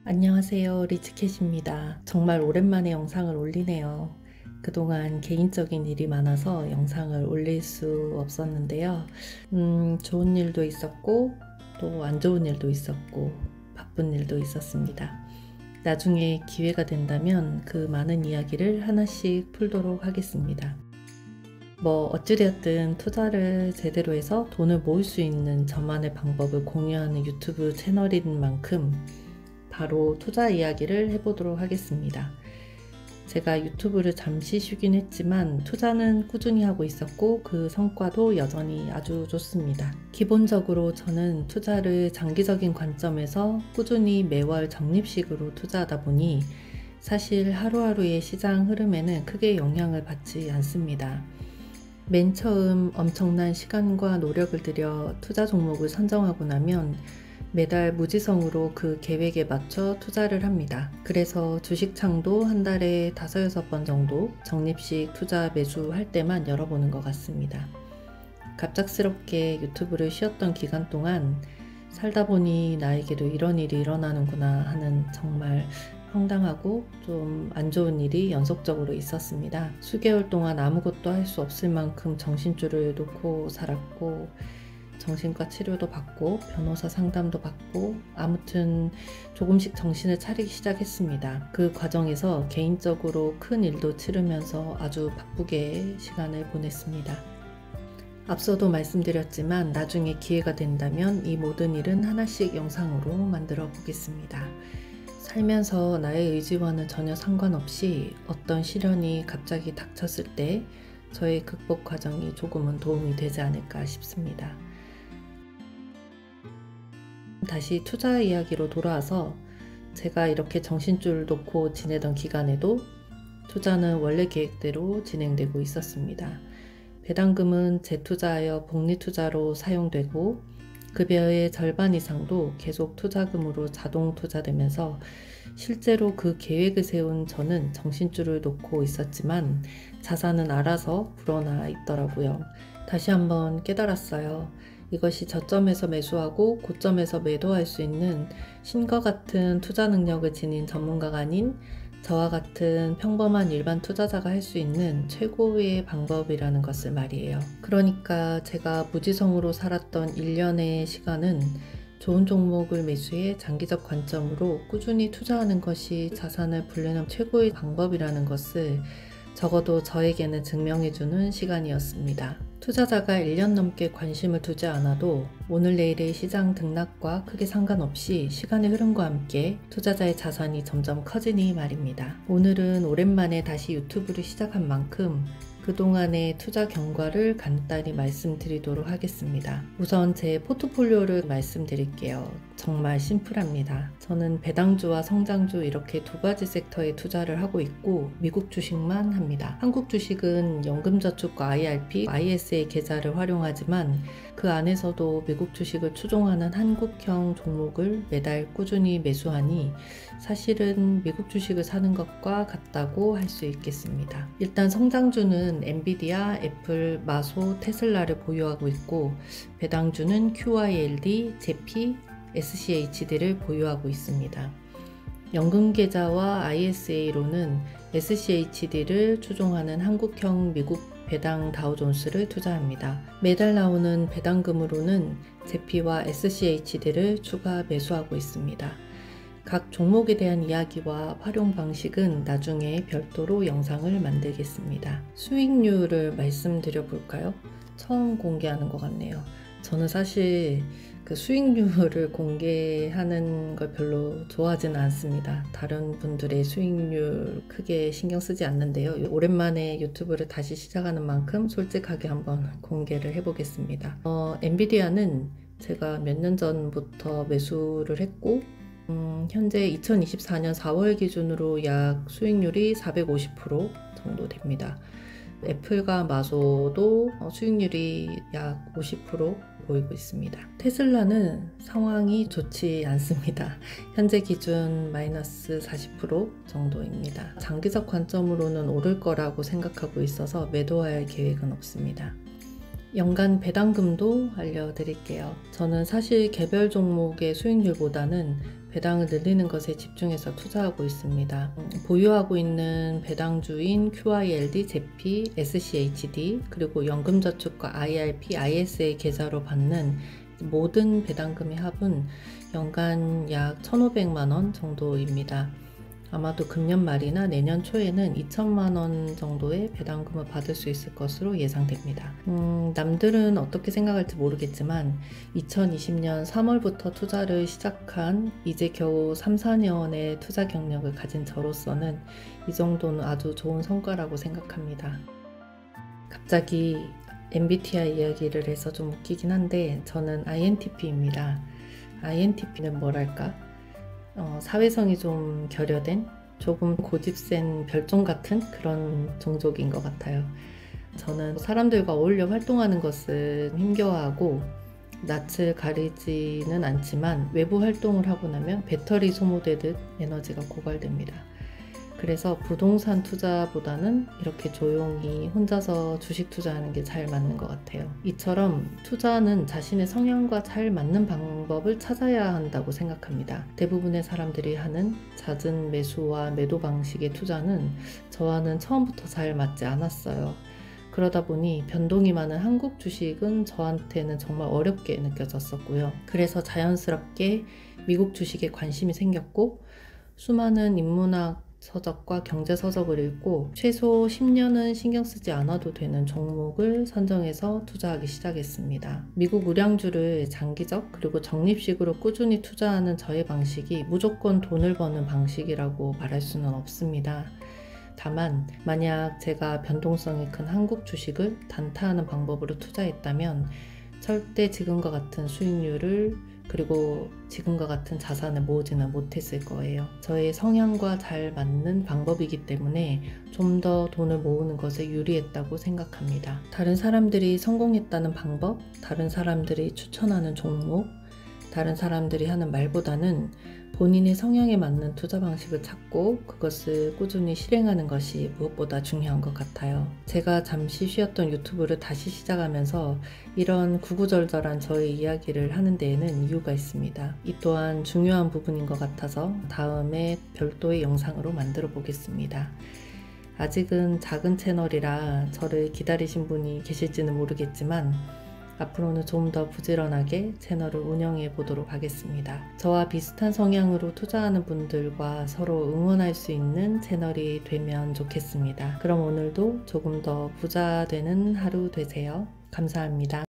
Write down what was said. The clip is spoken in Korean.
안녕하세요. 리치캣입니다. 정말 오랜만에 영상을 올리네요. 그동안 개인적인 일이 많아서 영상을 올릴 수 없었는데요. 좋은 일도 있었고 또 안 좋은 일도 있었고 바쁜 일도 있었습니다. 나중에 기회가 된다면 그 많은 이야기를 하나씩 풀도록 하겠습니다. 어찌되었든 투자를 제대로 해서 돈을 모을 수 있는 저만의 방법을 공유하는 유튜브 채널인 만큼 바로 투자 이야기를 해보도록 하겠습니다. 제가 유튜브를 잠시 쉬긴 했지만 투자는 꾸준히 하고 있었고 그 성과도 여전히 아주 좋습니다. 기본적으로 저는 투자를 장기적인 관점에서 꾸준히 매월 적립식으로 투자하다 보니 사실 하루하루의 시장 흐름에는 크게 영향을 받지 않습니다. 맨 처음 엄청난 시간과 노력을 들여 투자 종목을 선정하고 나면 매달 무지성으로 그 계획에 맞춰 투자를 합니다. 그래서 주식창도 한 달에 5-6번 정도 적립식 투자 매수할 때만 열어보는 것 같습니다. 갑작스럽게 유튜브를 쉬었던 기간 동안 살다 보니 나에게도 이런 일이 일어나는구나 하는 정말 황당하고 좀 안 좋은 일이 연속적으로 있었습니다. 수개월 동안 아무것도 할 수 없을 만큼 정신줄을 놓고 살았고 정신과 치료도 받고 변호사 상담도 받고 아무튼 조금씩 정신을 차리기 시작했습니다. 그 과정에서 개인적으로 큰 일도 치르면서 아주 바쁘게 시간을 보냈습니다. 앞서도 말씀드렸지만 나중에 기회가 된다면 이 모든 일은 하나씩 영상으로 만들어 보겠습니다. 살면서 나의 의지와는 전혀 상관없이 어떤 시련이 갑자기 닥쳤을 때 저의 극복 과정이 조금은 도움이 되지 않을까 싶습니다. 다시 투자 이야기로 돌아와서 제가 이렇게 정신줄 놓고 지내던 기간에도 투자는 원래 계획대로 진행되고 있었습니다. 배당금은 재투자하여 복리투자로 사용되고 급여의 절반 이상도 계속 투자금으로 자동 투자되면서 실제로 그 계획을 세운 저는 정신줄을 놓고 있었지만 자산은 알아서 불어나 있더라고요. 다시 한번 깨달았어요. 이것이 저점에서 매수하고 고점에서 매도할 수 있는 신과 같은 투자 능력을 지닌 전문가가 아닌 저와 같은 평범한 일반 투자자가 할 수 있는 최고의 방법이라는 것을 말이에요. 그러니까 제가 무지성으로 살았던 1년의 시간은 좋은 종목을 매수해 장기적 관점으로 꾸준히 투자하는 것이 자산을 불리는 최고의 방법이라는 것을 적어도 저에게는 증명해주는 시간이었습니다. 투자자가 1년 넘게 관심을 두지 않아도 오늘 내일의 시장 등락과 크게 상관없이 시간의 흐름과 함께 투자자의 자산이 점점 커지니 말입니다. 오늘은 오랜만에 다시 유튜브를 시작한 만큼 그동안의 투자 경과를 간단히 말씀드리도록 하겠습니다. 우선 제 포트폴리오를 말씀드릴게요. 정말 심플합니다. 저는 배당주와 성장주 이렇게 두 가지 섹터에 투자를 하고 있고 미국 주식만 합니다. 한국 주식은 연금저축과 IRP, ISA 계좌를 활용하지만 그 안에서도 미국 주식을 추종하는 한국형 종목을 매달 꾸준히 매수하니 사실은 미국 주식을 사는 것과 같다고 할 수 있겠습니다. 일단 성장주는 엔비디아, 애플, 마소, 테슬라를 보유하고 있고 배당주는 QYLD, 제피, SCHD를 보유하고 있습니다. 연금계좌와 ISA로는 SCHD를 추종하는 한국형 미국 배당 다우존스를 투자합니다. 매달 나오는 배당금으로는 제피와 SCHD를 추가 매수하고 있습니다. 각 종목에 대한 이야기와 활용 방식은 나중에 별도로 영상을 만들겠습니다. 수익률을 말씀드려 볼까요? 처음 공개하는 것 같네요. 저는 사실 그 수익률을 공개하는 걸 별로 좋아하지는 않습니다. 다른 분들의 수익률 크게 신경 쓰지 않는데요. 오랜만에 유튜브를 다시 시작하는 만큼 솔직하게 한번 공개를 해보겠습니다. 엔비디아는 제가 몇 년 전부터 매수를 했고 현재 2024년 4월 기준으로 약 수익률이 450% 정도 됩니다. 애플과 마소도 수익률이 약 50% 보이고 있습니다. 테슬라는 상황이 좋지 않습니다. 현재 기준 마이너스 40% 정도입니다. 장기적 관점으로는 오를 거라고 생각하고 있어서 매도할 계획은 없습니다. 연간 배당금도 알려드릴게요. 저는 사실 개별 종목의 수익률보다는 배당을 늘리는 것에 집중해서 투자하고 있습니다. 보유하고 있는 배당주인 QILD, 제피, SCHD, 그리고 연금저축과 IRP, ISA 계좌로 받는 모든 배당금의 합은 연간 약 1,500만원 정도입니다. 아마도 금년 말이나 내년 초에는 2천만원 정도의 배당금을 받을 수 있을 것으로 예상됩니다. 남들은 어떻게 생각할지 모르겠지만 2020년 3월부터 투자를 시작한 이제 겨우 3, 4년의 투자 경력을 가진 저로서는 이 정도는 아주 좋은 성과라고 생각합니다. 갑자기 MBTI 이야기를 해서 좀 웃기긴 한데 저는 INTP입니다. INTP는 뭐랄까? 사회성이 좀 결여된, 조금 고집센 별종 같은 그런 종족인 것 같아요. 저는 사람들과 어울려 활동하는 것을 힘겨워하고 낯을 가리지는 않지만 외부 활동을 하고 나면 배터리 소모되듯 에너지가 고갈됩니다. 그래서 부동산 투자보다는 이렇게 조용히 혼자서 주식 투자하는 게 잘 맞는 것 같아요. 이처럼 투자는 자신의 성향과 잘 맞는 방법을 찾아야 한다고 생각합니다. 대부분의 사람들이 하는 잦은 매수와 매도 방식의 투자는 저와는 처음부터 잘 맞지 않았어요. 그러다 보니 변동이 많은 한국 주식은 저한테는 정말 어렵게 느껴졌었고요. 그래서 자연스럽게 미국 주식에 관심이 생겼고 수많은 인문학 서적과 경제 서적을 읽고 최소 10년은 신경 쓰지 않아도 되는 종목을 선정해서 투자하기 시작했습니다. 미국 우량주를 장기적 그리고 적립식으로 꾸준히 투자하는 저의 방식이 무조건 돈을 버는 방식이라고 말할 수는 없습니다. 다만 만약 제가 변동성이 큰 한국 주식을 단타하는 방법으로 투자했다면 절대 지금과 같은 수익률을 그리고 지금과 같은 자산을 모으지는 못했을 거예요. 저의 성향과 잘 맞는 방법이기 때문에 좀 더 돈을 모으는 것에 유리했다고 생각합니다. 다른 사람들이 성공했다는 방법, 다른 사람들이 추천하는 종목, 다른 사람들이 하는 말보다는 본인의 성향에 맞는 투자 방식을 찾고 그것을 꾸준히 실행하는 것이 무엇보다 중요한 것 같아요. 제가 잠시 쉬었던 유튜브를 다시 시작하면서 이런 구구절절한 저의 이야기를 하는 데에는 이유가 있습니다. 이 또한 중요한 부분인 것 같아서 다음에 별도의 영상으로 만들어 보겠습니다. 아직은 작은 채널이라 저를 기다리신 분이 계실지는 모르겠지만 앞으로는 좀 더 부지런하게 채널을 운영해 보도록 하겠습니다. 저와 비슷한 성향으로 투자하는 분들과 서로 응원할 수 있는 채널이 되면 좋겠습니다. 그럼 오늘도 조금 더 부자 되는 하루 되세요. 감사합니다.